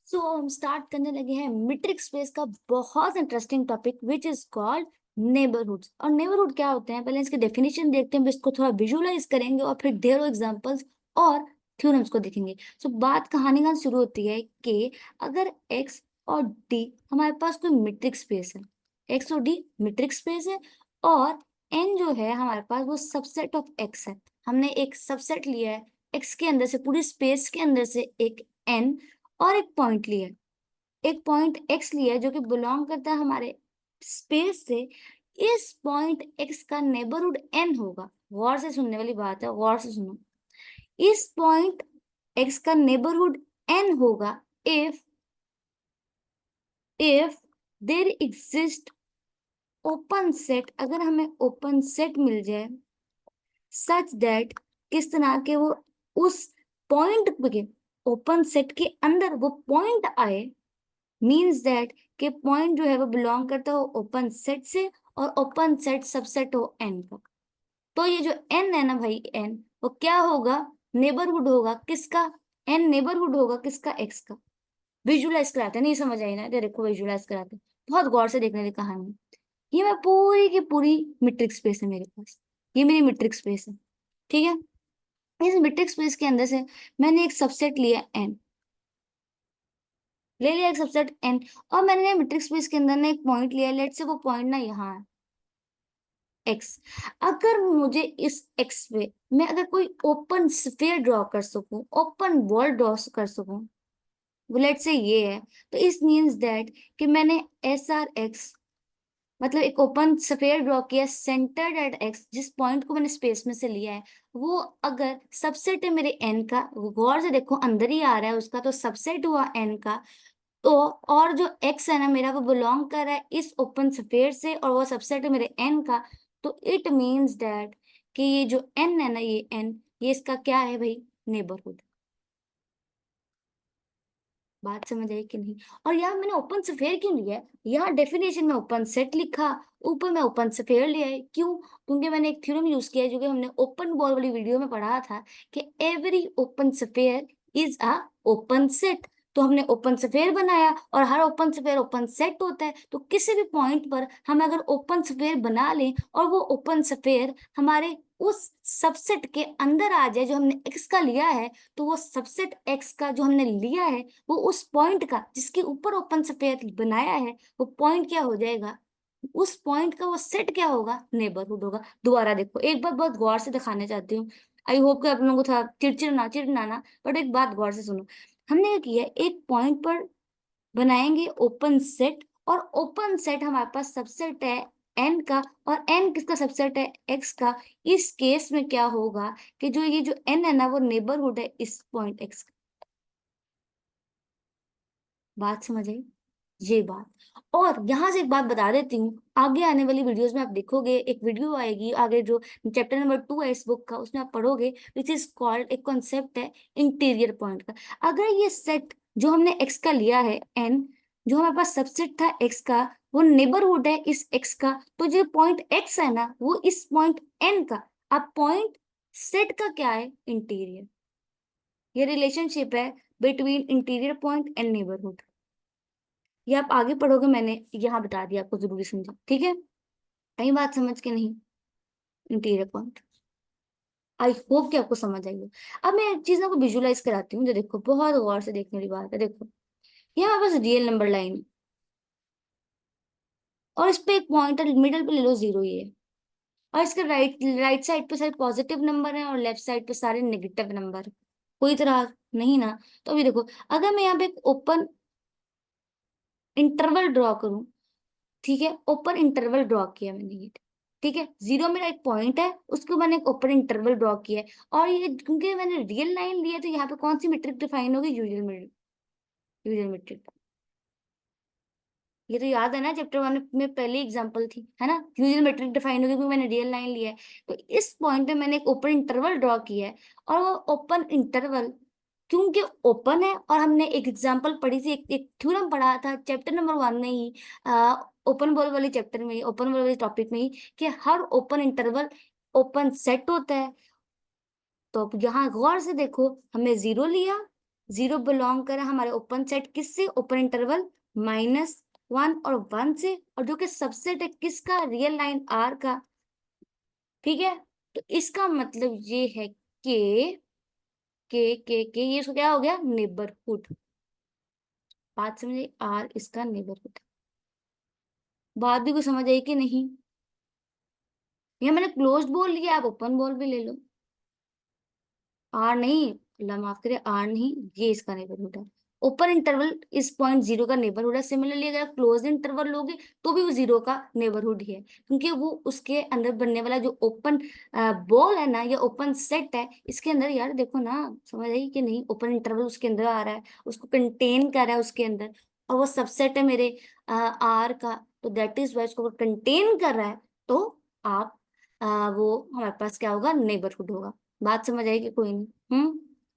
सो हम स्टार्ट करने लगे हैं मीट्रिक स्पेस का बहुत interesting topic which is called neighbourhoods. और नेबरहुड क्या होते हैं, पहले इसकी डेफिनेशन देखते हैं, फिर इसको थोड़ा विजुअलाइज करेंगे और फिर ढेरों एग्जांपल्स और थ्योरम्स को देखेंगे। सो बात कहानी का शुरू होती है कि अगर एक्स और डी हमारे पास कोई मीट्रिक स्पेस है, एक्स और डी मीट्रिक स्पेस है, और एन जो है हमारे पास वो सबसेट ऑफ एक्स है। हमने एक सबसेट लिया है एक्स के अंदर से, पूरी स्पेस के अंदर से एक एन और एक पॉइंट लिया है, एक पॉइंट एक्स लिया है जो कि बिलोंग करता है हमारे स्पेस से। इस पॉइंट एक्स का नेबरहुड एन होगा। गौर से सुनने वाली बात है, गौर से सुनो। इस पॉइंट एक्स का नेबरहुड एन होगा if there exist open set, अगर हमें ओपन सेट मिल जाए सच दैट, किस तरह के वो उस पॉइंट के ओपन सेट के अंदर वो पॉइंट आए, मीन्स दैट कि पॉइंट जो है वो बिलोंग करता हो ओपन सेट से और ओपन सेट सबसेट हो एन का। तो ये जो एन है ना भाई, एन वो क्या होगा, नेबरहुड होगा किसका, एन नेबरहुड होगा किसका, एक्स का। विजुलाइज कराते हैं, नहीं समझ आई ना, इधर देखो विजुलाइज कराते हैं, बहुत गौर से देखने की कहानी। ये मैं पूरी की पूरी मीट्रिक स्पेस है मेरे पास, ये मेरी मीट्रिक स्पेस है, ठीक है। इस मीट्रिक स्पेस के अंदर से मैंने एक सबसेट लिया एन, ले लिया एक सबसेट एन, और मैंने मीट्रिक स्पेस के अंदर ना एक पॉइंट लिया, लेट से वो पॉइंट ना यहाँ है एक्स। अगर मुझे इस एक्स पे मैं अगर कोई ओपन स्फीयर ड्रॉ कर सकूं, ओपन बॉल ड्रॉ कर सकूं, वो लेट से ये है, तो इस मीन्स दैट कि मैंने एस आर एक्स मतलब एक ओपन स्फीयर ड्रॉ किया सेंटर्ड एट एक्स, जिस पॉइंट को मैंने स्पेस में से लिया है वो अगर सबसेट है मेरे एन का, गौर से देखो अंदर ही आ रहा है उसका, तो सबसेट हुआ एन का। तो और जो एक्स है ना मेरा, वो बिलोंग कर रहा है इस ओपन स्फीयर से और वो सबसेट है मेरे एन का। तो इट मीन्स दैट कि ये जो एन है ना, ये एन, ये इसका क्या है भाई, नेबरहुड। बात समझ आई कि नहीं। और यहाँ मैंने ओपन स्फीयर क्यों लिया है, यहाँ डेफिनेशन में ओपन सेट लिखा, ऊपर में ओपन स्फीयर लिया है, क्यों, क्योंकि मैंने एक थ्योरम यूज किया है जो कि हमने ओपन बॉल वाली वीडियो में पढ़ा था कि every open sphere is a open set. तो हमने ओपन स्फीयर बनाया और हर ओपन स्फीयर ओपन सेट होता है, तो किसी भी पॉइंट पर हम अगर ओपन स्फीयर बना लें और वो ओपन स्फीयर हमारे उस सबसेट के अंदर आ जाए जो हमने एक्स का लिया है, तो वो सबसेट एक्स का जो हमने लिया है वो उस पॉइंट का जिसके ऊपर ओपन स्फीयर बनाया है, वो पॉइंट क्या हो जाएगा, उस पॉइंट का वो सेट क्या होगा, नेबरहुड होगा। दोबारा देखो, एक बात बहुत गौर से दिखाने चाहती हूँ, आई होप कि आप लोगों को था चिड़चिड़ना, बट एक बात गौर से सुनो। हमने क्या किया, एक पॉइंट पर बनाएंगे ओपन सेट, और ओपन सेट हमारे पास सबसेट है एन का, और एन किसका सबसेट है, एक्स का। इस केस में क्या होगा कि जो ये जो एन है ना, वो नेबरहुड है इस पॉइंट एक्स का। बात समझ आई, ये बात। और यहां से एक बात बता देती हूँ, आगे आने वाली वीडियोस में आप देखोगे, एक वीडियो आएगी आगे जो चैप्टर नंबर 2 है इस बुक का, उसमें आप पढ़ोगे विच इज कॉल्ड, एक कॉन्सेप्ट है इंटीरियर पॉइंट का। अगर ये सेट जो हमने एक्स का लिया है एन, जो हमारे पास सबसेट था एक्स का, वो नेबरहुड है इस एक्स का, तो जो पॉइंट एक्स है ना वो इस पॉइंट एन का, अब पॉइंट सेट का क्या है, इंटीरियर। ये रिलेशनशिप है between interior point and neighbourhood. ये आप आगे पढ़ोगे, मैंने यहाँ बता दिया आपको, जरूरी समझा, ठीक है। कहीं बात समझ के नहीं, इंटीरियर पॉइंट, आई होप कि आपको समझ आई हो। अब मैं एक चीज ना को विजुलाइज कराती हूँ, जो देखो बहुत गौर से देखने वाली बात है। देखो ये हमारे पास रियल नंबर लाइन, और इस पे एक पॉइंट है, मिडल पे ले लो जीरो, ये है। और इसके राइट राइट साइड पे सारे पॉजिटिव नंबर है और लेफ्ट साइड पे सारे नेगेटिव नंबर, कोई तरह नहीं ना। तो अभी देखो, अगर मैं यहाँ पे एक ओपन इंटरवल ड्रॉ करूं, ठीक है, ओपन इंटरवल ड्रॉ किया मैंने ये, ठीक है, जीरो मेरा एक पॉइंट है, उसको मैंने एक ओपन इंटरवल ड्रॉ किया है, और ये क्योंकि मैंने रियल लाइन लिया, तो यहाँ पे कौन सी मीट्रिक डिफाइन होगी, यूजुअल मीट्रिक, यूजुअल मीट्रिक। ये तो याद है ना, चैप्टर 1 में पहली एग्जांपल थी, है ना, यूजुअल मीट्रिक डिफाइन होगी क्योंकि मैंने रियल लाइन लिया है। तो इस पॉइंट पे मैंने एक ओपन इंटरवल ड्रॉ किया है, और वो ओपन इंटरवल क्योंकि ओपन है, और हमने एक एग्जांपल पढ़ी थी, एक थ्योरम पढ़ा था चैप्टर नंबर 1 में ही, ओपन बॉल वाले चैप्टर में ही, ओपन बॉल वाले टॉपिक में ही, कि हर ओपन इंटरवल ओपन सेट होता है। तो अब यहाँ गौर से देखो, हमने जीरो लिया, 0 बिलोंग कर रहा है हमारे ओपन सेट किससे, ओपन इंटरवल -1 और 1 से, और जो कि सबसेट है किसका, रियल लाइन R का। ठीक है, तो इसका मतलब ये है कि ये इसको क्या हो गया, नेबरहुड। बात समझे, R इसका नेबरहुड। बात भी कुछ समझ आई कि नहीं? ये मैंने क्लोज्ड बोल लिया, आप ओपन बॉल भी ले लो। आर नहीं, अल्लाह माफ करे, आर नहीं, ये इसका नेबरहुड है। ओपन इंटरवल इस पॉइंट 0 का नेबरहुड है। सिमिलरली अगर आप क्लोज इंटरवल लोगे तो भी वो 0 का नेबरहुड ही है, क्योंकि वो उसके अंदर बनने वाला जो ओपन बॉल है ना, या ओपन सेट है, इसके अंदर यार देखो ना, समझ आई कि नहीं, ओपन इंटरवल उसके अंदर आ रहा है, उसको कंटेन कर रहा है उसके अंदर, और वो सबसेट है मेरे आर का, तो दैट इज वाई उसको कंटेन कर रहा है, तो आप वो हमारे पास क्या होगा, नेबरहुड होगा। बात समझ आएगी कोई नहीं?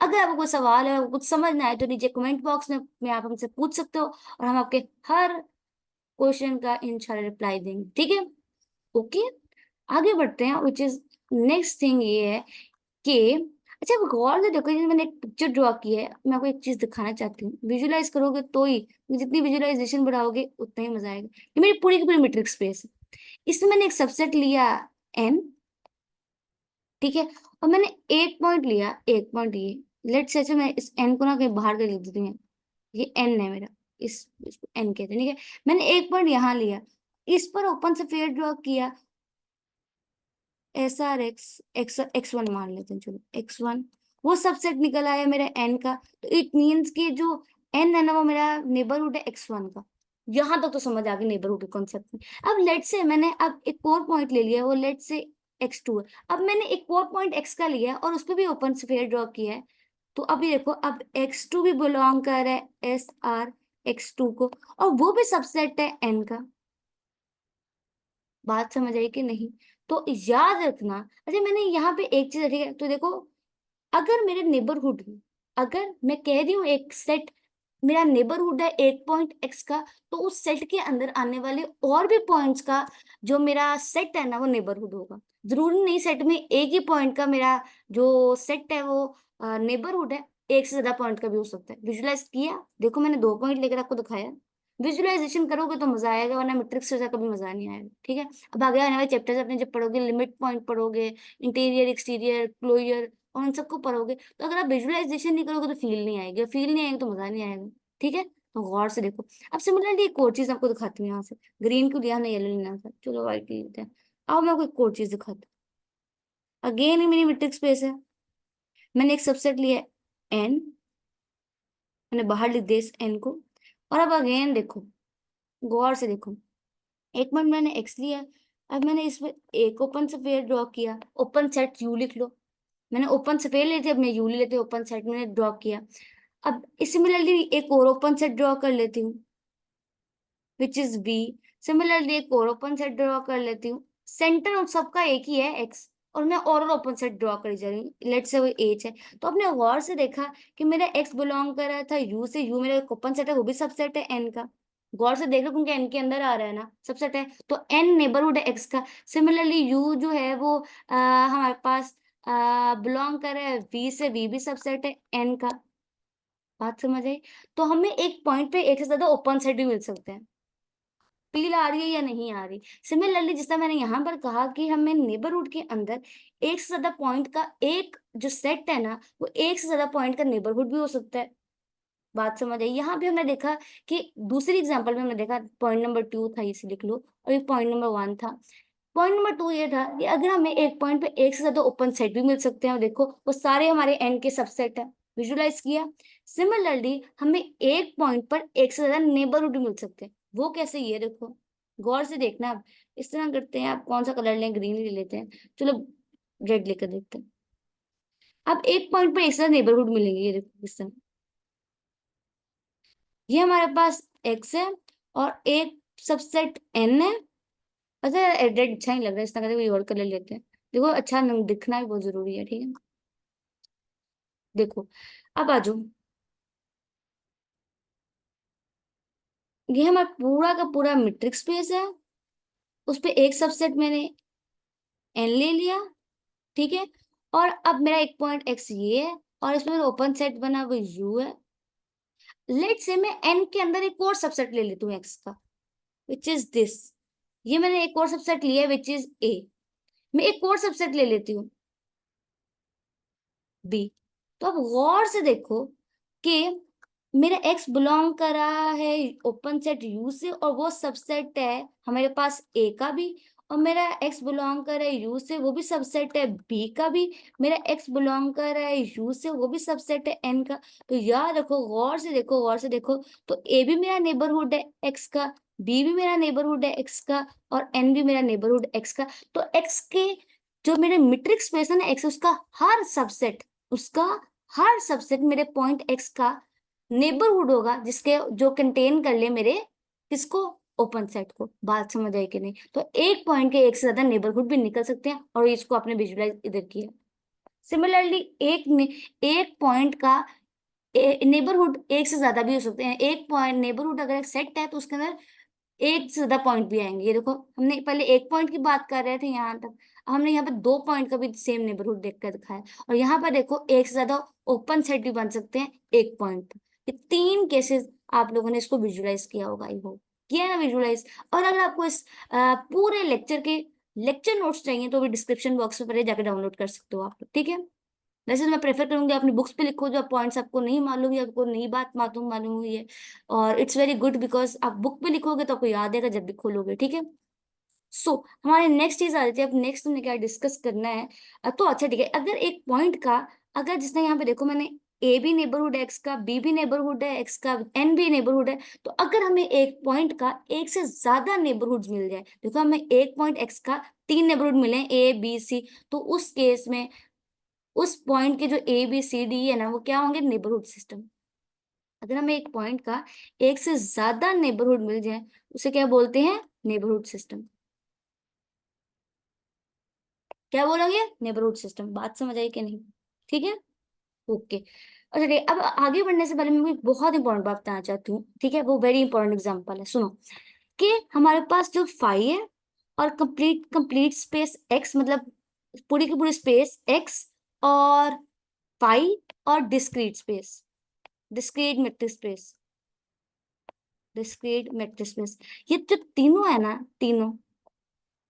अगर आपको कोई सवाल है, कुछ समझ ना आए, तो नीचे कमेंट बॉक्स में आप हमसे पूछ सकते हो, और हम आपके हर क्वेश्चन का इंशाल्लाह रिप्लाई देंगे। ठीक है, ओके, आगे बढ़ते हैं। विच इज नेक्स्ट थिंग ये है कि, अच्छा आप गौर से देखो, ये मैंने एक पिक्चर ड्रॉ की है, मैं आपको एक चीज दिखाना चाहती हूँ, विजुलाइज करोगे तो ही, जितनी विजुलाइजेशन बढ़ाओगे उतना ही मजा आएगा। ये मेरी पूरी की पूरी मीट्रिक स्पेस है, इसमें मैंने एक सबसेट लिया n, ठीक है, और मैंने एक पॉइंट लिया, एक पॉइंट ये, लेट्स से मैं इस एन को ना कहीं बाहर कर लिख देती हूँ, ये एन है मेरा, इसको एन कहते हैं, ठीक है। मैंने एक पॉइंट यहाँ लिया, इस पर ओपन से फेयर ड्रॉ किया, एस आर एक्स वन मान लेते हैं, चलो x1, वो सबसेट निकल आया मेरा एन का, तो इट मीन्स कि जो एन है ना, वो मेरा नेबरहुड है x1 का। यहां तक तो समझ आ गई नेबरहुड के कॉन्सेप्ट में। अब लेट से मैंने अब एक और पॉइंट ले लिया, वो लेट से x2 है। अब मैंने एक और पॉइंट x का लिया है और उस पर भी ओपन स्फीयर ड्रॉ किया है, तो अभी देखो, अब x2 भी बिलोंग कर रहा है एस आर x2 को, और वो भी सबसेट है n का। बात समझ आई कि नहीं? तो याद रखना। अच्छा मैंने यहाँ पे एक चीज रखी है, तो देखो, अगर मेरे नेबरहुड में, अगर मैं कह रही हूँ एक सेट मेरा नेबरहुड है एक पॉइंट एक्स का, तो उस सेट के अंदर आने वाले और भी पॉइंट्स का जो मेरा सेट है ना, वो नेबरहुड होगा। जरूरी नहीं सेट में एक ही पॉइंट का मेरा जो सेट है वो नेबरहुड है, एक से ज्यादा पॉइंट का भी हो सकता है। विजुलाइज किया, देखो मैंने 2 पॉइंट लेकर आपको दिखाया। विजुअलाइजेशन करोगे तो मजा आएगा, वरना मैट्रिक्स से कभी मजा नहीं आएगा। ठीक है, अब आगे आने वाले चैप्टर्स अपने जब पढ़ोगे, लिमिट पॉइंट पढ़ोगे, इंटीरियर एक्सटीरियर क्लोजर, और उन सबको पढ़ोगे, तो अगर आप विजुअलाइजेशन नहीं करोगे तो फील नहीं आएगी, फील नहीं आएगी तो मजा नहीं आएगा। ठीक है, तो गौर से देखो। अब सिमिलरली एक और चीज आपको दिखाती हूँ, यहाँ से ग्रीन को लिया हमने, येलो लेना था, चलो व्हाइट ले लेते हैं। अब मैं आपको एक और चीज दिखाती हूँ, अगेन ये मेरी मैट्रिक्स स्पेस है, मैंने एक सबसेट लिया एन, मैंने बाहर लिख दिया इस एन को, और अब अगेन देखो, गौर से देखो, एक मिनट मैंने एक्स लिया, अब मैंने इसमें एक ओपन स्फीयर ड्रॉ किया, ओपन सेट यू लिख लो। मैंने ओपन स्फीयर ली थी, अब मैं यू ले लेती हूँ, ओपन सेट मैंने ड्रॉ किया। अब सिमिलरली एक और ओपन सेट ड्रॉ कर लेती हूँ, विच इज बी। सिमिलरली एक और ओपन सेट ड्रॉ कर लेती हूँ, सेंटर उन सबका एक ही है एक्स, और मैं और ओपन सेट ड्रॉ करी जा रही हूँ, लेट से वो एच है। तो आपने गौर से देखा कि मेरा एक्स बिलोंग कर रहा था यू से, यू मेरा ओपन सेट है, वो भी सबसेट है एन का। गौर से देख लो, क्योंकि एन के अंदर आ रहा है ना, सबसेट है, तो एन नेबरहुड है एक्स का। सिमिलरली यू जो है वो हमारे पास बिलोंग कर रहा है वी से, वी भी सबसेट है एन का। बात समझ आई? तो हमें एक पॉइंट पे एक से ज्यादा ओपन सेट भी मिल सकते हैं। फील आ रही है या नहीं आ रही? सिमिलरली जिस तरह मैंने यहाँ पर कहा कि हमें नेबरहुड के अंदर एक से ज्यादा पॉइंट का एक जो सेट है ना, वो एक से ज्यादा पॉइंट का नेबरहुड भी हो सकता है। बात समझ आई? यहाँ भी हमने देखा कि दूसरी एग्जांपल में हमने देखा, पॉइंट नंबर 2 था, इसे लिख लो, और ये पॉइंट नंबर 1 था। पॉइंट नंबर 2 ये था कि अगर हमें एक पॉइंट पे एक से ज्यादा ओपन सेट भी मिल सकते हैं, और देखो वो सारे हमारे एन के सबसेट है, विजुलाइज किया। सिमिलरली हमें एक पॉइंट पर एक से ज्यादा नेबरहुड भी मिल सकते हैं, वो कैसे, ये देखो, गौर से देखना। आप इस तरह करते हैं, आप कौन सा कलर लें, ग्रीन ले लेते हैं, चलो रेड लेकर देखते हैं। अब एक पॉइंट पर एक से ज्यादा नेबरहुड मिलेंगे, ये देखो इस तरह, ये हमारे पास एक्स है और एक सबसेट एन है। अच्छा रेड अच्छा नहीं लग रहा है, इस तरह का कोई और कलर लेते हैं। देखो अच्छा दिखना भी बहुत जरूरी है, ठीक है। देखो, अब आ जाओ, ये हमारा पूरा का पूरा मीट्रिक स्पेस है, उस पे एक सबसेट मैंने एन ले लिया, ठीक है। और अब मेरा एक पॉइंट एक्स ये है, और इसमें ओपन सेट बना वो यू है। लेट से मैं एन के अंदर एक और सबसेट ले लेती हूँ एक्स का, विच इज दिस। ये मैंने एक और सबसेट लिया है विच इज ए। मैं एक और सबसेट ले लेती हूँ बी। तो अब गौर से देखो कि मेरा एक्स बिलोंग कर रहा है ओपन सेट यू से, और वो सबसेट है हमारे पास ए का भी। और मेरा एक्स बिलोंग कर रहा है यू से, वो भी सबसेट है बी का भी। मेरा एक्स बिलोंग कर रहा है यू से, वो भी सबसेट है एन का। तो यार देखो, गौर से देखो, गौर से देखो, तो ए भी मेरा नेबरहुड है एक्स का, बी भी मेरा नेबरहुड है एक्स का, और एन भी मेरा नेबरहुड एक्स का। तो एक्स के जो मेरे मीट्रिक स्पेस है ना एक्स, उसका हर सबसेट मेरे पॉइंट एक्स का नेबरहुड होगा, जिसके जो कंटेन कर ले मेरे किसको, ओपन सेट को। बात समझ आई कि नहीं? तो एक पॉइंट के एक से ज्यादा नेबरहुड भी निकल सकते हैं, और इसको आपने विजुलाइज इधर किया। सिमिलरली एक पॉइंट का नेबरहुड एक से ज्यादा भी हो सकते हैं। एक पॉइंट नेबरहुड अगर एक सेट है तो उसके अंदर एक से ज्यादा पॉइंट भी आएंगे। ये देखो, हमने पहले एक पॉइंट की बात कर रहे थे यहाँ तक, हमने यहाँ पे दो पॉइंट का भी सेम नेबरहुड देख कर दिखाया। और यहाँ पर देखो, एक से ज्यादा ओपन सेट भी बन सकते हैं एक पॉइंट। ये तीन केसेस आप लोगों ने इसको विजुलाइज किया होगा, आई होप किया है ना विजुलाइज। और अगर आपको इस पूरे लेक्चर के लेक्चर नोट्स चाहिए तो भी डिस्क्रिप्शन बॉक्स में पहले जाकर डाउनलोड कर सकते हो आप, ठीक है। वैसे तो मैं प्रेफर करूंगी अपनी बुक्स पे लिखो, जो पॉइंट्स आपको नहीं मालूम या आपको नई बात मालूम मालूम हुई है। और इट्स वेरी गुड बिकॉज आप बुक पे लिखोगे तो आपको याद आएगा जब भी खोलोगे, ठीक है। सो हमारे नेक्स्ट चीज आ जाती है। अब नेक्स्ट हमने क्या डिस्कस करना है। तो अच्छा ठीक है, अगर एक पॉइंट का, अगर जिसने यहाँ पे देखो मैंने ए भी नेबरहुड है एक्स का, बी भी नेबरहुड है एक्स का, एन भी नेबरहुड है। तो अगर हमें एक पॉइंट का एक से ज्यादा नेबरहुड मिल जाए, देखो हमें एक पॉइंट एक्स का तीन नेबरहुड मिले, ए बी सी, तो उस केस में उस पॉइंट के जो ए बी सी डी है ना, वो क्या होंगे, नेबरहुड सिस्टम। अगर हमें एक पॉइंट का एक से ज्यादा नेबरहुड मिल जाए, उसे क्या बोलते हैं, नेबरहुड सिस्टम। क्या बोलोगे, नेबरहुड सिस्टम। बात समझ आई कि नहीं? ठीक है, ओके। और चलिए, अब आगे बढ़ने से पहले मैं एक बहुत इंपॉर्टेंट बात बताना चाहती हूँ, ठीक है। वो वेरी इंपॉर्टेंट एग्जांपल है, सुनो। कि हमारे पास जो फाई है, और कंप्लीट कंप्लीट स्पेस एक्स, मतलब पूरी की पूरी स्पेस एक्स, और फाई, और डिस्क्रीट मेट्रिक स्पेस, ये जो तीनों है ना,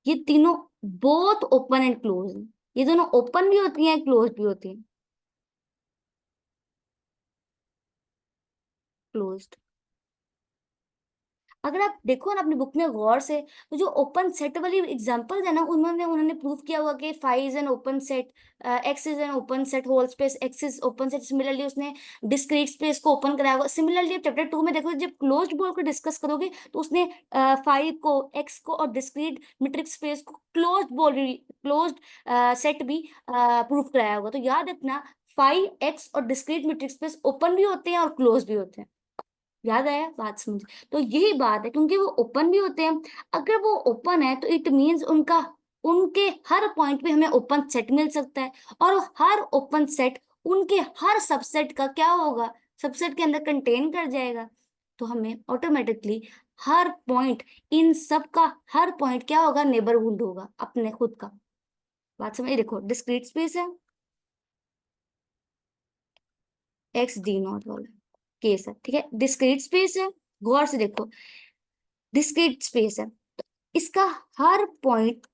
ये तीनों बोथ ओपन एंड क्लोज है। ये दोनों ओपन भी होती हैं, क्लोज भी होती हैं, क्लोज्ड। अगर आप देखो ना अपनी बुक में गौर से, तो जो ओपन सेट वाली एग्जांपल्स है ना, उन्होंने उन्होंने प्रूव किया हुआ कि five is an open set, X is an open set, whole space X is open set. Similarly उसने डिस्क्रीट स्पेस को ओपन कराया हुआ। सिमिलरली आप चैप्टर 2 में देखो, जब क्लोज्ड बॉल को डिस्कस करोगे तो उसने फाइव को, एक्स को, और डिस्क्रीट मीट्रिक स्पेस को क्लोज्ड सेट भी प्रूव कराया होगा। तो याद रखना, फाइव, एक्स और डिस्क्रीट मीट्रिक स्पेस ओपन भी होते हैं और क्लोज भी होते हैं। याद आया, बात समझ? तो यही बात है, क्योंकि वो ओपन भी होते हैं। अगर वो ओपन है तो इट मींस उनका, उनके हर पॉइंट पे हमें ओपन सेट मिल सकता है। और हर ओपन सेट उनके हर सबसेट का क्या होगा, सबसेट के अंदर कंटेन कर जाएगा। तो हमें ऑटोमेटिकली हर पॉइंट, इन सब का हर पॉइंट क्या होगा, नेबरहुड होगा अपने खुद का। बात समझ? देखो, डिस्क्रीट स्पेस है, एक्स डी नॉट वाला केस है, ठीक है। डिस्क्रीट स्पेस है, गौर से देखो, डिस्क्रीट स्पेस है, इसका हर पॉइंट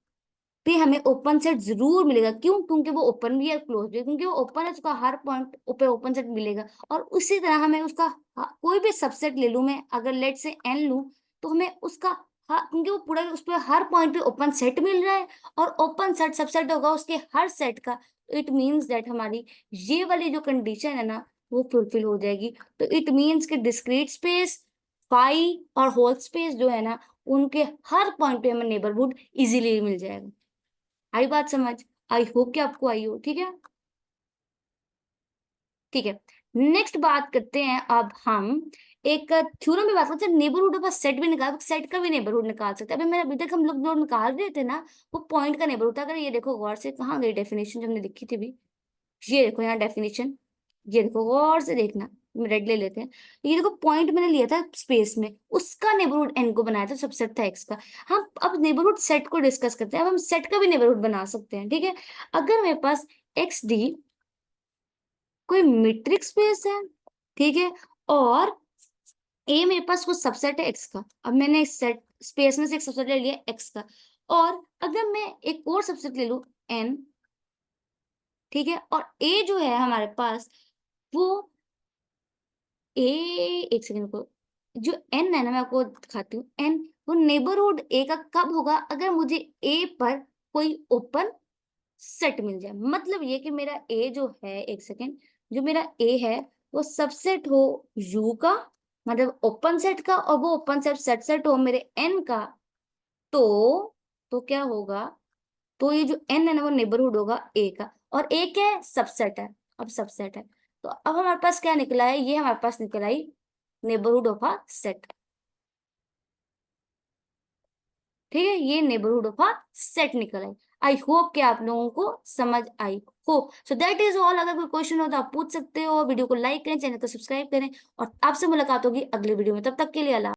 पे हमें ओपन सेट जरूर मिलेगा। क्यों? क्योंकि वो ओपन भी है, क्लोज भी है। क्योंकि वो ओपन है तो उसका हर पॉइंट पे ओपन सेट मिलेगा। और उसी तरह हमें उसका कोई भी सबसेट ले लूं मैं, अगर लेट से एन लूं, तो हमें उसका क्योंकि वो पूरा उस पर हर पॉइंट पे ओपन सेट मिल रहा है, और ओपन सेट सबसेट होगा उसके हर सेट का। इट मीन्स दैट हमारी ये वाली जो कंडीशन है ना, वो फुलफिल हो जाएगी। तो इट मीन्स कि डिस्क्रीट स्पेस, फाई और होल स्पेस जो है ना, उनके हर पॉइंट पे हमें नेबरहुड इजीली मिल जाएगा। आई बात समझ? आई होप कि आपको आई हो, ठीक है। ठीक है, नेक्स्ट बात करते हैं अब हम एक थ्योरम में बात करते हैं। नेबरहुड का सेट भी निकाल, सेट का भी नेबरहुड निकाल सकते हैं। अभी मेरा, अभी तक हम लोग जो निकाल रहे थे ना, वो पॉइंट का नेबरहुड था। अगर ये देखो गौर से, कहाँ गई डेफिनेशन जो हमने लिखी थी भी, ये देखो यहाँ डेफिनेशन, ये देखो गौर से देखना, रेड ले लेते हैं। ये देखो, पॉइंट मैंने लिया था स्पेस में, उसका नेबरहुड एन को बनाया था, सबसेट था एक्स का। हम अब नेबरहुड सेट को डिस्कस करते हैं। अब हम सेट का भी नेबरहुड बना सकते हैं, ठीक है। अगर मेरे पास एक्स डी कोई मीट्रिक स्पेस है, ठीक है, और ए मेरे पास कुछ सबसेट है एक्स का। अब मैंने इस सेट स्पेस में से एक सबसेट ले लिया एक्स का, और अगर मैं एक और सबसेट ले लूं एन, ठीक है, और ए जो है हमारे पास वो ए, एक सेकंड को, जो एन है ना मैं आपको दिखाती हूँ, एन वो नेबरहुड ए का कब होगा, अगर मुझे ए पर कोई ओपन सेट मिल जाए। मतलब ये कि मेरा ए जो है, एक सेकेंड, जो मेरा ए है वो सबसेट हो यू का, मतलब ओपन सेट का, और वो ओपन सेट सेट हो मेरे एन का, तो क्या होगा, तो ये जो एन है ना वो नेबरहुड होगा ए का, और ए क्या है, सबसेट है। अब सबसेट है तो अब हमारे पास क्या निकला है, ये हमारे पास निकल आई नेबरहुड ऑफ अ सेट, ठीक है, ये नेबरहुड ऑफ अ सेट निकल आई। आई होप कि आप लोगों को समझ आई हो। So that is all. अगर कोई क्वेश्चन हो तो आप पूछ सकते हो। वीडियो को लाइक करें, चैनल को सब्सक्राइब करें, और आपसे मुलाकात होगी अगले वीडियो में। तब तक के लिए अल्लाह।